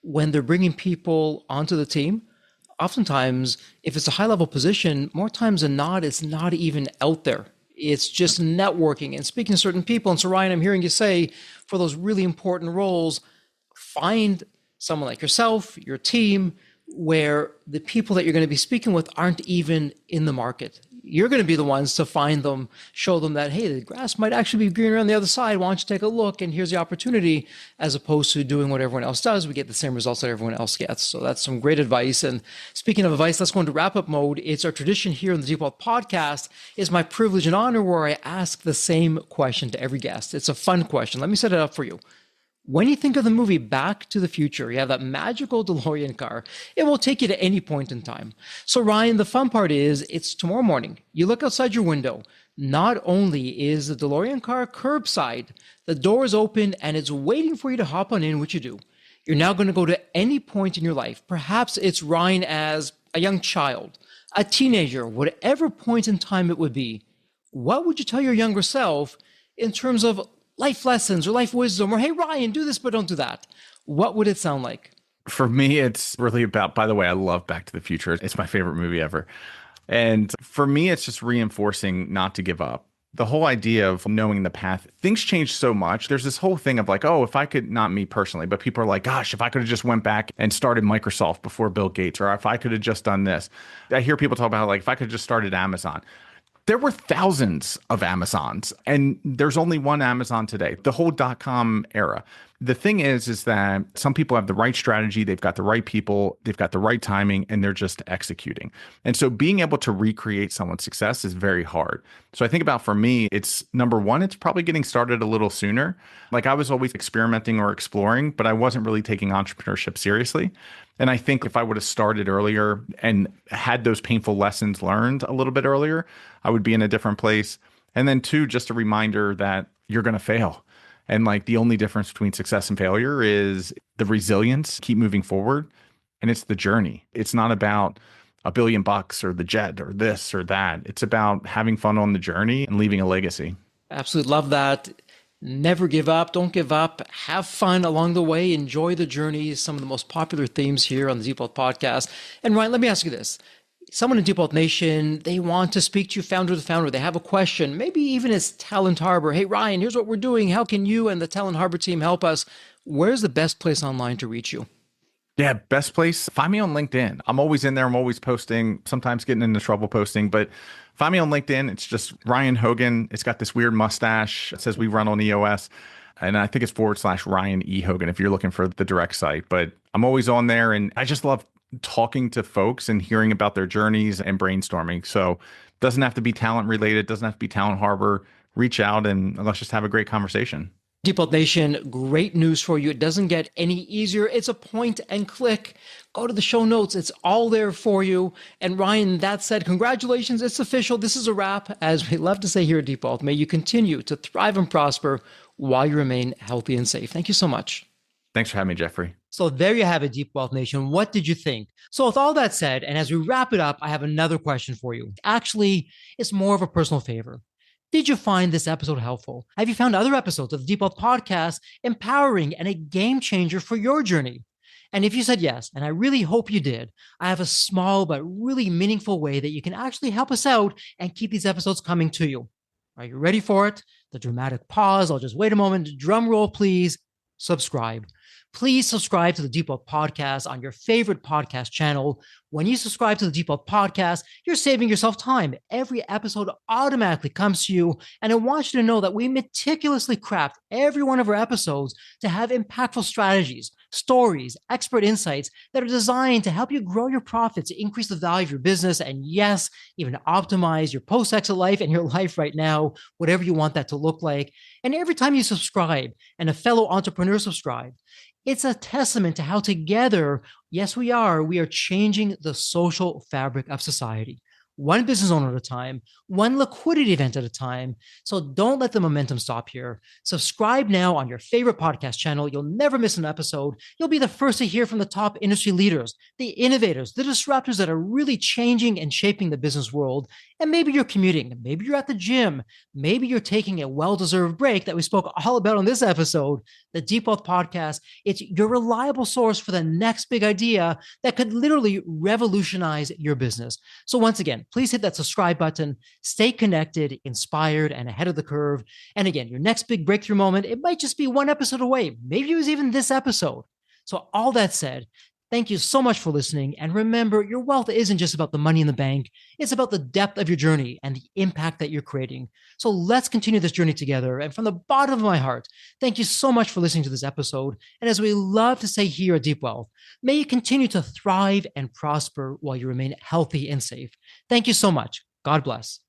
when they're bringing people onto the team, oftentimes, if it's a high-level position, more times than not, it's not even out there. It's just networking and speaking to certain people. And so, Ryan, I'm hearing you say, for those really important roles, find someone like yourself, your team, where the people that you're going to be speaking with aren't even in the market. You're going to be the ones to find them, show them that, hey, the grass might actually be greener on the other side. Why don't you take a look? And here's the opportunity, as opposed to doing what everyone else does. We get the same results that everyone else gets. So that's some great advice. And speaking of advice, let's go into wrap up mode. It's our tradition here in the Deep Wealth podcast. It's my privilege and honor where I ask the same question to every guest. It's a fun question. Let me set it up for you. When you think of the movie Back to the Future, you have that magical DeLorean car. It will take you to any point in time. So Ryan, the fun part is it's tomorrow morning. You look outside your window. Not only is the DeLorean car curbside, the door is open and it's waiting for you to hop on in, which you do. You're now going to go to any point in your life. Perhaps it's Ryan as a young child, a teenager, whatever point in time it would be. What would you tell your younger self in terms of life lessons or life wisdom, or hey, Ryan, do this, but don't do that? What would it sound like? For me, it's really about, by the way, I love Back to the Future. It's my favorite movie ever. And for me, it's just reinforcing not to give up. The whole idea of knowing the path, things change so much. There's this whole thing of like, oh, if I could, not me personally, but people are like, gosh, if I could have just went back and started Microsoft before Bill Gates, or if I could have just done this. I hear people talk about like, if I could have just started Amazon. There were thousands of Amazons, and there's only one Amazon today, the whole .com era. The thing is that some people have the right strategy, they've got the right people, they've got the right timing, and they're just executing. And so being able to recreate someone's success is very hard. So I think about for me, it's number one, it's probably getting started a little sooner. Like I was always experimenting or exploring, but I wasn't really taking entrepreneurship seriously. And I think if I would have started earlier and had those painful lessons learned a little bit earlier, I would be in a different place. And then two, just a reminder that you're going to fail. And like the only difference between success and failure is the resilience, keep moving forward. And it's the journey. It's not about $1 billion or the jet or this or that. It's about having fun on the journey and leaving a legacy. Absolutely love that. Never give up. Don't give up. Have fun along the way. Enjoy the journey. Some of the most popular themes here on the Deep Wealth podcast. And Ryan, let me ask you this. Someone in Deep Wealth Nation, they want to speak to you, founder to founder. They have a question, maybe even as Talent Harbor. Hey, Ryan, here's what we're doing. How can you and the Talent Harbor team help us? Where's the best place online to reach you? Yeah, best place. Find me on LinkedIn. I'm always in there. I'm always posting, sometimes getting into trouble posting, but find me on LinkedIn. It's just Ryan Hogan. It's got this weird mustache. It says we run on EOS. And I think it's /Ryan E. Hogan if you're looking for the direct site. But I'm always on there. And I just love talking to folks and hearing about their journeys and brainstorming. So it doesn't have to be talent related. Doesn't have to be Talent Harbor. Reach out and let's just have a great conversation. Deep Wealth Nation, great news for you. It doesn't get any easier. It's a point and click. Go to the show notes. It's all there for you. And Ryan, that said, congratulations. It's official. This is a wrap. As we love to say here at Deep Wealth, may you continue to thrive and prosper while you remain healthy and safe. Thank you so much. Thanks for having me, Jeffrey. So there you have it, Deep Wealth Nation. What did you think? So with all that said, and as we wrap it up, I have another question for you. Actually, it's more of a personal favor. Did you find this episode helpful? Have you found other episodes of the Deep Wealth Podcast empowering and a game changer for your journey? And if you said yes, and I really hope you did, I have a small but really meaningful way that you can actually help us out and keep these episodes coming to you. Are you ready for it? The dramatic pause. I'll just wait a moment. Drum roll, please. Subscribe. Please subscribe to the Deep Wealth Podcast on your favorite podcast channel. When you subscribe to the Deep Wealth Podcast, you're saving yourself time. Every episode automatically comes to you. And I want you to know that we meticulously craft every one of our episodes to have impactful strategies, stories, expert insights that are designed to help you grow your profits, increase the value of your business, and yes, even optimize your post-exit life and your life right now, whatever you want that to look like. And every time you subscribe and a fellow entrepreneur subscribe, it's a testament to how together, yes, we are changing the social fabric of society. One business owner at a time, one liquidity event at a time. So don't let the momentum stop here. Subscribe now on your favorite podcast channel. You'll never miss an episode. You'll be the first to hear from the top industry leaders, the innovators, the disruptors that are really changing and shaping the business world. And maybe you're commuting, maybe you're at the gym, maybe you're taking a well-deserved break that we spoke all about on this episode. The Deep Wealth Podcast, it's your reliable source for the next big idea that could literally revolutionize your business. So once again, please hit that subscribe button, stay connected, inspired, and ahead of the curve. And again, your next big breakthrough moment, it might just be one episode away. Maybe it was even this episode. So all that said, thank you so much for listening. And remember, your wealth isn't just about the money in the bank. It's about the depth of your journey and the impact that you're creating. So let's continue this journey together. And from the bottom of my heart, thank you so much for listening to this episode. And as we love to say here at Deep Wealth, may you continue to thrive and prosper while you remain healthy and safe. Thank you so much. God bless.